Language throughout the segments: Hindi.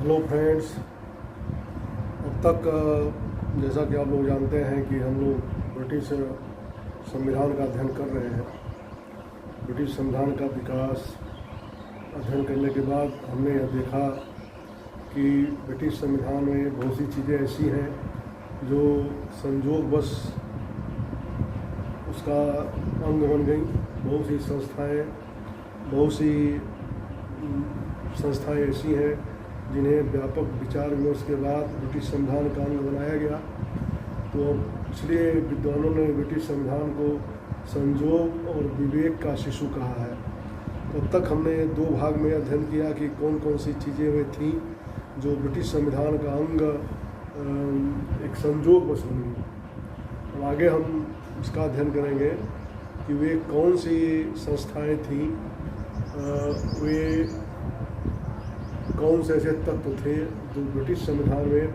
Hello friends. अब तक जैसा कि आप लोग जानते हैं कि हम लोग ब्रिटिश संविधान का अध्ययन कर रहे हैं। ब्रिटिश संविधान का विकास अध्ययन करने के बाद हमने यह देखा कि ब्रिटिश संविधान में बहुत सी चीज़ें ऐसी हैं जो संयोगवश उसका अंग बन गई। बहुत सी संस्थाएं ऐसी हैं जिन्हें व्यापक विचार विमर्श के बाद ब्रिटिश संविधान का अंग बनाया गया। तो अब इसलिए विद्वानों ने ब्रिटिश संविधान को संयोग और विवेक का शिशु कहा है। तो अब तक हमने दो भाग में अध्ययन किया कि कौन कौन सी चीज़ें वे थीं जो ब्रिटिश संविधान का अंग एक संयोग बस बनी। अब आगे हम इसका अध्ययन करेंगे कि वे कौन सी संस्थाएं थीं, वे कौन से ऐसे तत्व थे जो ब्रिटिश संविधान में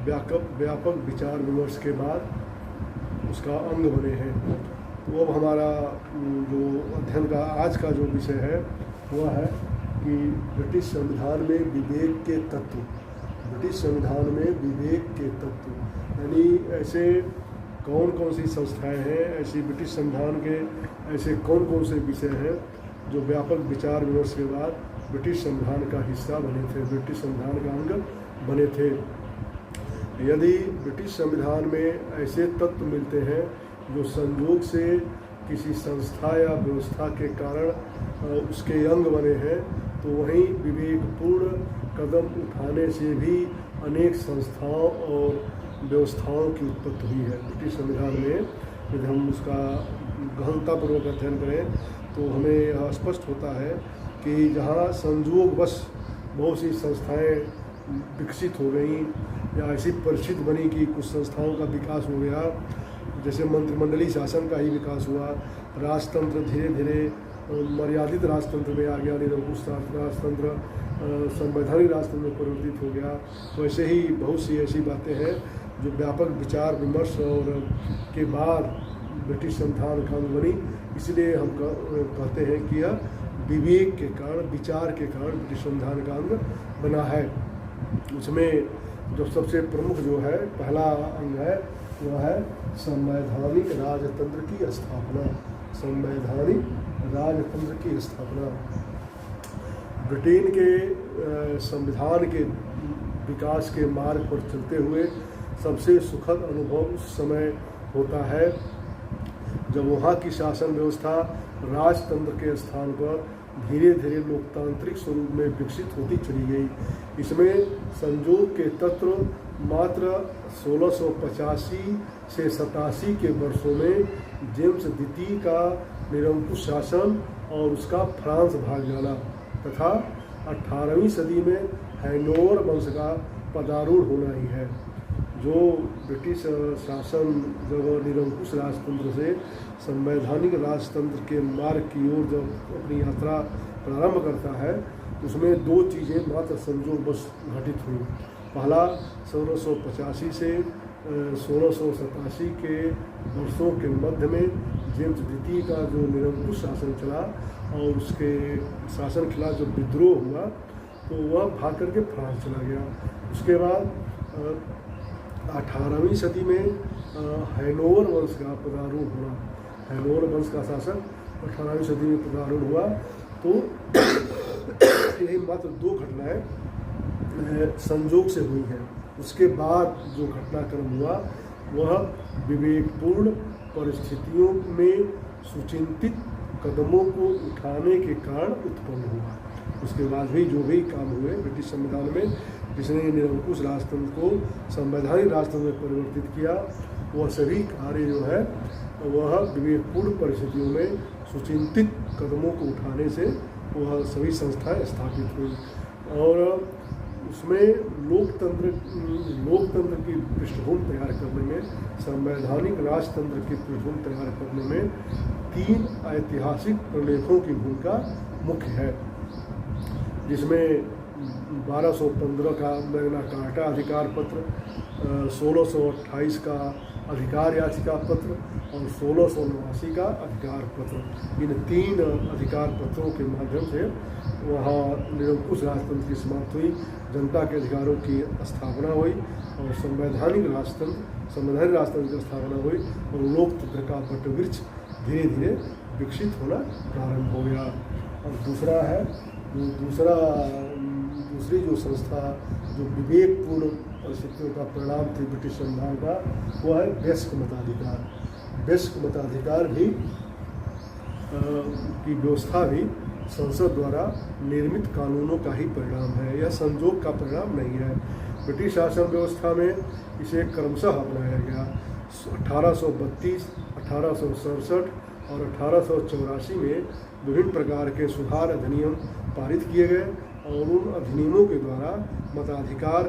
व्यापक विचार विमर्श के बाद उसका अंग बने हैं। तो अब हमारा जो अध्ययन का आज का जो विषय है वह है कि ब्रिटिश संविधान में विवेक के तत्व। ब्रिटिश संविधान में विवेक के तत्व यानी ऐसे कौन कौन सी संस्थाएं हैं, ऐसी ब्रिटिश संविधान के ऐसे कौन कौन से विषय हैं जो व्यापक विचार विमर्श के बाद ब्रिटिश संविधान का हिस्सा बने थे, ब्रिटिश संविधान का अंग बने थे। यदि ब्रिटिश संविधान में ऐसे तत्व मिलते हैं जो संयोग से किसी संस्था या व्यवस्था के कारण उसके अंग बने हैं, तो वहीं विवेकपूर्ण कदम उठाने से भी अनेक संस्थाओं और व्यवस्थाओं की उत्पत्ति हुई है। ब्रिटिश संविधान में यदि हम उसका गहनतापूर्वक अध्ययन करें तो हमें स्पष्ट होता है कि जहाँ संयोगवश बहुत सी संस्थाएं विकसित हो गई या ऐसी परिस्थिति बनी कि कुछ संस्थाओं का विकास हो गया, जैसे मंत्रिमंडलीय शासन का ही विकास हुआ, राजतंत्र धीरे धीरे मर्यादित राजतंत्र में आ गया, निरंकुश राजतंत्र संवैधानिक राजतंत्र में परिवर्तित हो गया। तो ऐसे ही बहुत सी ऐसी बातें हैं जो व्यापक विचार विमर्श और के बाद ब्रिटिश संविधान का अंग बनी। इसलिए हम कहते हैं कि यह विवेक के कारण, विचार के कारण ब्रिटिश संविधान का अंग बना है। उसमें जो सबसे प्रमुख जो है पहला अंग है वह है संवैधानिक राजतंत्र की स्थापना। संवैधानिक राजतंत्र की स्थापना ब्रिटेन के संविधान के विकास के मार्ग पर चलते हुए सबसे सुखद अनुभव उस समय होता है जब वहाँ की शासन व्यवस्था राजतंत्र के स्थान पर धीरे धीरे लोकतांत्रिक स्वरूप में विकसित होती चली गई। इसमें संयोग के तत्व मात्र 1685 से 87 के वर्षों में जेम्स द्वितीय का निरंकुश शासन और उसका फ्रांस भाग जाना तथा 18वीं सदी में हैनोवर वंश का पदारूढ़ होना ही है। जो ब्रिटिश शासन जब निरंकुश राजतंत्र से संवैधानिक राजतंत्र के मार्ग की ओर जब अपनी यात्रा प्रारंभ करता है, उसमें दो चीज़ें मात्र संयोगवश घटित हुई। पहला 1685 से 1687 के वर्षों के मध्य में जेम्स द्वितीय का जो निरंकुश शासन चला और उसके शासन के खिलाफ जो विद्रोह हुआ तो वह भाग करके फ्रांस चला गया। उसके बाद 18वीं सदी में हैनोवर वंश का पदारूढ़ होना, हैनोवर वंश का शासन 18वीं सदी में पदारूढ़ हुआ। तो यही मात्र दो घटनाएं संयोग से हुई हैं। उसके बाद जो घटनाक्रम हुआ वह विवेकपूर्ण परिस्थितियों में सुचिंतित कदमों को उठाने के कारण उत्पन्न हुआ। उसके बाद भी जो भी काम हुए ब्रिटिश संविधान में, जिसने निरंकुश राजतंत्र को संवैधानिक राजतंत्र में परिवर्तित किया, वह सभी कार्य जो है वह विवेकपूर्ण परिस्थितियों में सुचिंतित कदमों को उठाने से वह सभी संस्थाएं स्थापित हुई। और उसमें लोकतंत्र की पृष्ठभूमि तैयार करने में, संवैधानिक राजतंत्र की पृष्ठभूमि तैयार करने में 3 ऐतिहासिक प्रलेखों की भूमिका मुख्य है, जिसमें 1215 का मैग्ना कार्टा अधिकार पत्र, 1628 का अधिकार याचिका पत्र और 1689 का अधिकार पत्र। इन 3 अधिकार पत्रों के माध्यम से वहाँ निरंकुश राजतंत्र की समाप्त हुई, जनता के अधिकारों की स्थापना हुई और संवैधानिक राजतंत्र की स्थापना हुई और लोकतंत्र का वटवृक्ष धीरे धीरे विकसित होना प्रारंभ हो गया। और दूसरा है दूसरी जो संस्था जो विवेकपूर्ण परिस्थितियों का परिणाम थी ब्रिटिश संविधान का, वो है वयस्क मताधिकार। वयस्क मताधिकार भी की व्यवस्था भी संसद द्वारा निर्मित कानूनों का ही परिणाम है, यह संजोग का परिणाम नहीं है। ब्रिटिश शासन व्यवस्था में इसे क्रमशः अपनाया गया। 1832, 1867 और 1884 में विभिन्न प्रकार के सुधार अधिनियम पारित किए गए और उन अधिनियमों के द्वारा मताधिकार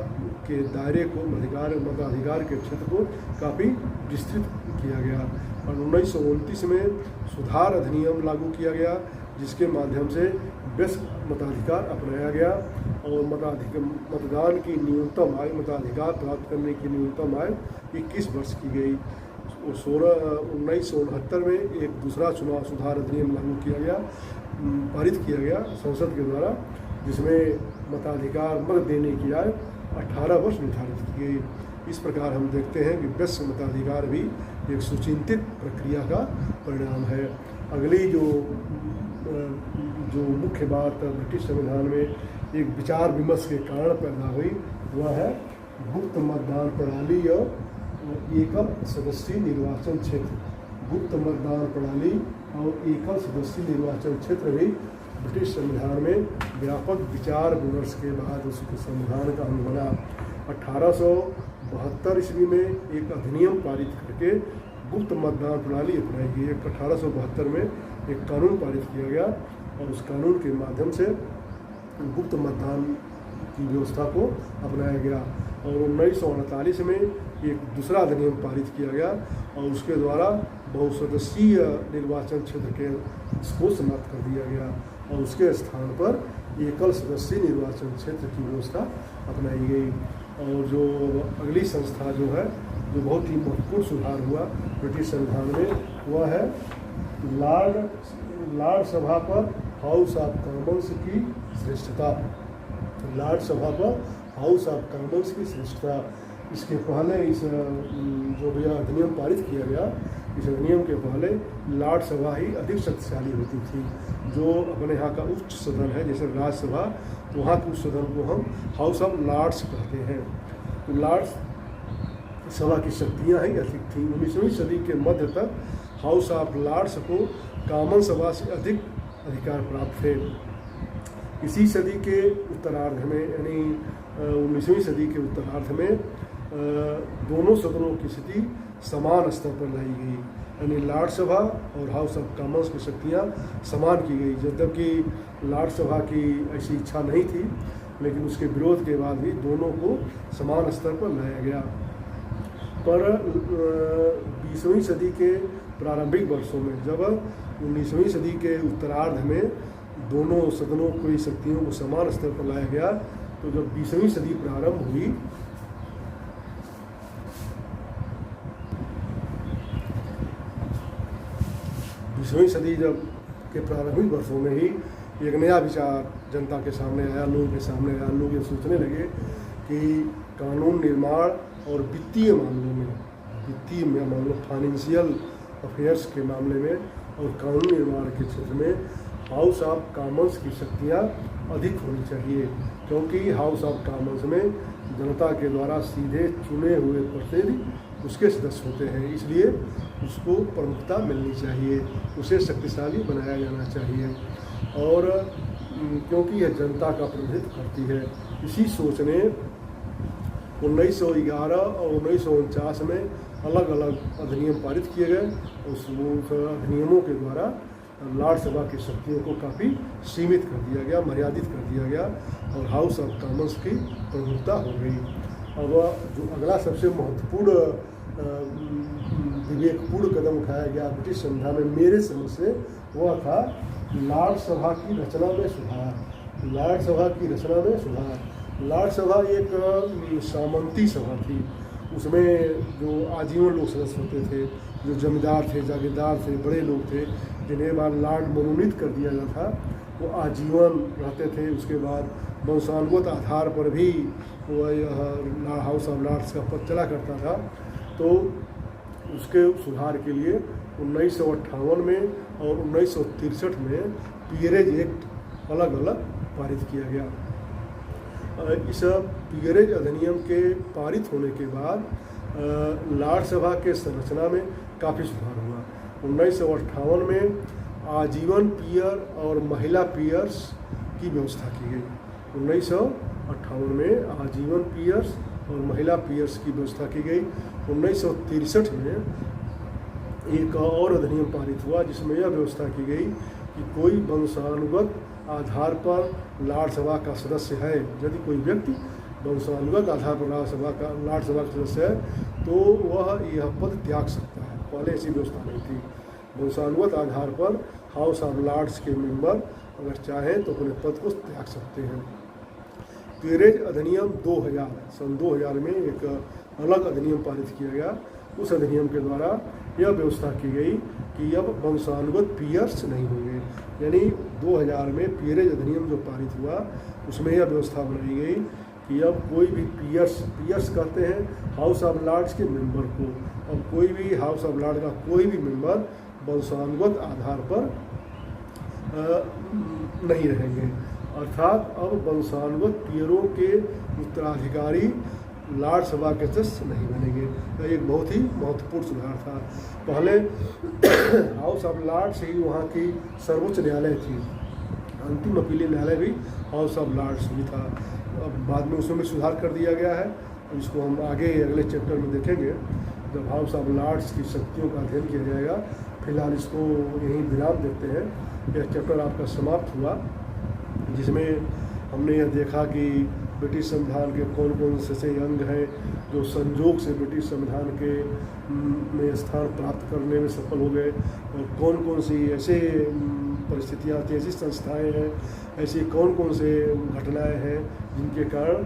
के दायरे को मताधिकार के क्षेत्र को काफ़ी विस्तृत किया गया। और 1929 में सुधार अधिनियम लागू किया गया, जिसके माध्यम से वयस्क मताधिकार अपनाया गया और मतदान की न्यूनतम आयु, मताधिकार प्राप्त करने की न्यूनतम आयु 21 वर्ष की गई। 1969 में एक दूसरा चुनाव सुधार अधिनियम लागू किया गया, पारित किया गया संसद के द्वारा, जिसमें मताधिकार मत देने की आयु 18 वर्ष निर्धारित की गई। इस प्रकार हम देखते हैं कि वयस्क मताधिकार भी एक सुचिंतित प्रक्रिया का परिणाम है। अगली जो मुख्य बात ब्रिटिश संविधान में एक विचार विमर्श के कारण पैदा हुई, वह है गुप्त मतदान प्रणाली और एकल सदस्यीय निर्वाचन क्षेत्र। गुप्त मतदान प्रणाली और एकल सदस्यीय निर्वाचन क्षेत्र भी ब्रिटिश संविधान में व्यापक विचार विमर्श के बाद उसके संविधान का अंग बना। 1872 ईस्वी में एक अधिनियम पारित करके गुप्त मतदान प्रणाली अपनाई गई। 1872 में एक कानून पारित किया गया और उस कानून के माध्यम से गुप्त मतदान की व्यवस्था को अपनाया गया। और 1948 में एक दूसरा अधिनियम पारित किया गया और उसके द्वारा बहुसदस्यीय निर्वाचन क्षेत्र के इसको समाप्त कर दिया गया और उसके स्थान पर एकल सदस्यीय निर्वाचन क्षेत्र की व्यवस्था अपनाई गई। और जो अगली संस्था जो है, जो बहुत ही महत्वपूर्ण सुधार हुआ ब्रिटिश संविधान में, वह है लॉर्ड सभा पर हाउस ऑफ कॉमन्स की श्रेष्ठता। लॉर्ड सभा पर हाउस ऑफ कॉमन्स की श्रेष्ठता। इसके पहले जो भी अधिनियम पारित किया गया, इस अधिनियम के पहले लॉर्ड सभा ही अधिक शक्तिशाली होती थी, जो अपने यहाँ का उच्च सदन है, जैसे राज्यसभा, तो वहाँ के उच्च सदन को हम हाउस ऑफ लॉर्ड्स कहते हैं। तो लॉर्ड्स सभा की शक्तियाँ ही अधिक थीं। 19वीं सदी के मध्य तक हाउस ऑफ लॉर्ड्स को कॉमन सभा से अधिक अधिकार प्राप्त थे। इसी सदी के उत्तरार्ध में, यानी 19वीं सदी के उत्तरार्ध में दोनों सदनों की स्थिति समान स्तर पर लाई गई, यानी लॉर्ड सभा और हाउस ऑफ कॉमन्स की शक्तियाँ समान की गई। जबकि लॉर्ड सभा की ऐसी इच्छा नहीं थी, लेकिन उसके विरोध के बाद भी दोनों को समान स्तर पर लाया गया। पर 20वीं सदी के प्रारंभिक वर्षों में, जब 19वीं सदी के उत्तरार्ध में दोनों सदनों की शक्तियों को समान स्तर पर लाया गया, तो जब 20वीं सदी प्रारंभ हुई, सदी जब के प्रारंभिक वर्षों में ही एक नया विचार जनता के सामने आया, लोगों के सामने आया। लोग ये सोचने लगे कि कानून निर्माण और वित्तीय मामलों फाइनेंशियल अफेयर्स के मामले में और कानून निर्माण के क्षेत्र में हाउस ऑफ कॉमन्स की शक्तियाँ अधिक होनी चाहिए, क्योंकि हाउस ऑफ कॉमन्स में जनता के द्वारा सीधे चुने हुए प्रतिनिधि उसके सदस्य होते हैं, इसलिए उसको प्रमुखता मिलनी चाहिए, उसे शक्तिशाली बनाया जाना चाहिए। और क्योंकि यह जनता का प्रतिनिधित्व करती है, इसी सोच ने 1911 और 1949 में अलग अलग अधिनियम पारित किए गए। उस अधिनियमों के द्वारा लॉर्ड सभा की शक्तियों को काफ़ी सीमित कर दिया गया, मर्यादित कर दिया गया और हाउस ऑफ कॉमन्स की प्रमुखता हो गई। अब जो अगला सबसे महत्वपूर्ण विवेकपूर्ण कदम उठाया गया ब्रिटिश संविधान में मेरे समझ से, वह था लॉर्ड सभा की रचना में सुधार। लॉर्ड सभा की रचना में सुधार। लॉर्ड सभा एक सामंती सभा थी। उसमें जो आजीवन लोग सदस्य होते थे, जो जमींदार थे, जागीरदार थे, बड़े लोग थे, जिन्हें बार लॉर्ड मनोनीत कर दिया गया था, वो आजीवन रहते थे। उसके बाद वंशानुगत आधार पर भी वो यह हाउस ऑफ लॉर्ड्स का पद चला करता था। तो उसके सुधार के लिए 1958 में और 1963 में पीयरेज एक्ट अलग अलग पारित किया गया। इस पीयरेज अधिनियम के पारित होने के बाद लॉर्ड सभा के संरचना में काफ़ी सुधार हुआ। 1958 में आजीवन पीयर और महिला पीयर्स की व्यवस्था की गई। 1958 में आजीवन पीयर्स और महिला पीयर्स की व्यवस्था की गई। 1963 में एक और अधिनियम पारित हुआ जिसमें यह व्यवस्था की गई कि कोई वंशानुगत आधार पर लॉर्ड सभा का सदस्य है, यदि कोई व्यक्ति वंशानुगत आधार पर लॉर्ड सभा का सदस्य है तो वह यह पद त्याग सकता है। पहले ऐसी व्यवस्था नहीं थी। वंशानुगत आधार पर हाउस ऑफ लॉर्ड्स के मेंबर अगर चाहें तो अपने पद को त्याग सकते हैं। पीयरेज अधिनियम 2000 सन 2000 में एक अलग अधिनियम पारित किया गया। उस अधिनियम के द्वारा यह व्यवस्था की गई कि अब वंशानुगत पीयर्स नहीं होंगे। यानी 2000 में पीयरेज अधिनियम जो पारित हुआ उसमें यह व्यवस्था बनाई गई कि अब कोई भी पीयर्स कहते हैं हाउस ऑफ लॉर्ड्स के मेंबर को। अब कोई भी हाउस ऑफ लॉर्ड का कोई भी मेंबर वंशानुगत आधार पर नहीं रहेंगे। अर्थात अब वंशानुगत पीयरों के उत्तराधिकारी लॉर्ड सभा के सदस्य नहीं बनेंगे। यह एक बहुत ही महत्वपूर्ण सुधार था। पहले हाउस ऑफ लॉर्ड्स ही वहाँ की सर्वोच्च न्यायालय थी, अंतिम अपीली न्यायालय भी हाउस ऑफ लॉर्ड्स ही था। अब बाद में उसमें सुधार कर दिया गया है। इसको हम आगे अगले चैप्टर में देखेंगे जब हाउस ऑफ लॉर्ड्स की शक्तियों का अध्ययन किया जाएगा। फिलहाल इसको यहीं विराम देते हैं। यह चैप्टर आपका समाप्त हुआ जिसमें हमने यह देखा कि ब्रिटिश संविधान के कौन कौन से अंग हैं जो संजोग से ब्रिटिश संविधान के में स्थान प्राप्त करने में सफल हो गए, और कौन कौन सी ऐसे परिस्थितियाँ थी, ऐसी संस्थाएं हैं, ऐसी कौन कौन से घटनाएं हैं जिनके कारण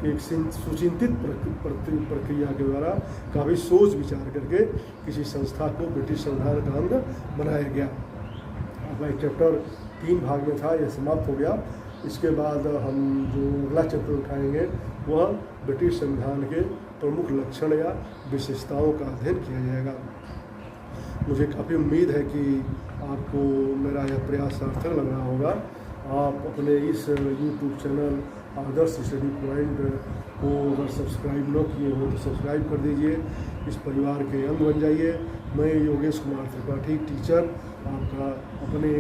एक सुचिंतित प्रक्रिया के द्वारा काफ़ी सोच विचार करके किसी संस्था को ब्रिटिश संविधान का अंग बनाया गया। अब चैप्टर 3 भाग में था, यह समाप्त हो गया। इसके बाद हम जो अगला चैप्टर उठाएंगे वह ब्रिटिश संविधान के प्रमुख लक्षण या विशेषताओं का अध्ययन किया जाएगा। मुझे काफ़ी उम्मीद है कि आपको मेरा यह प्रयास सार्थक लग रहा होगा। आप अपने इस YouTube चैनल आदर्श स्टडी पॉइंट को अगर सब्सक्राइब न किए हो तो सब्सक्राइब कर दीजिए, इस परिवार के अंग बन जाइए। मैं योगेश कुमार त्रिपाठी टीचर आपका अपने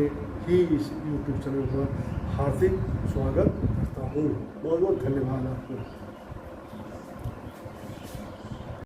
ही इस YouTube चैनल पर हार्दिक स्वागत करता हूँ। बहुत बहुत धन्यवाद आपको।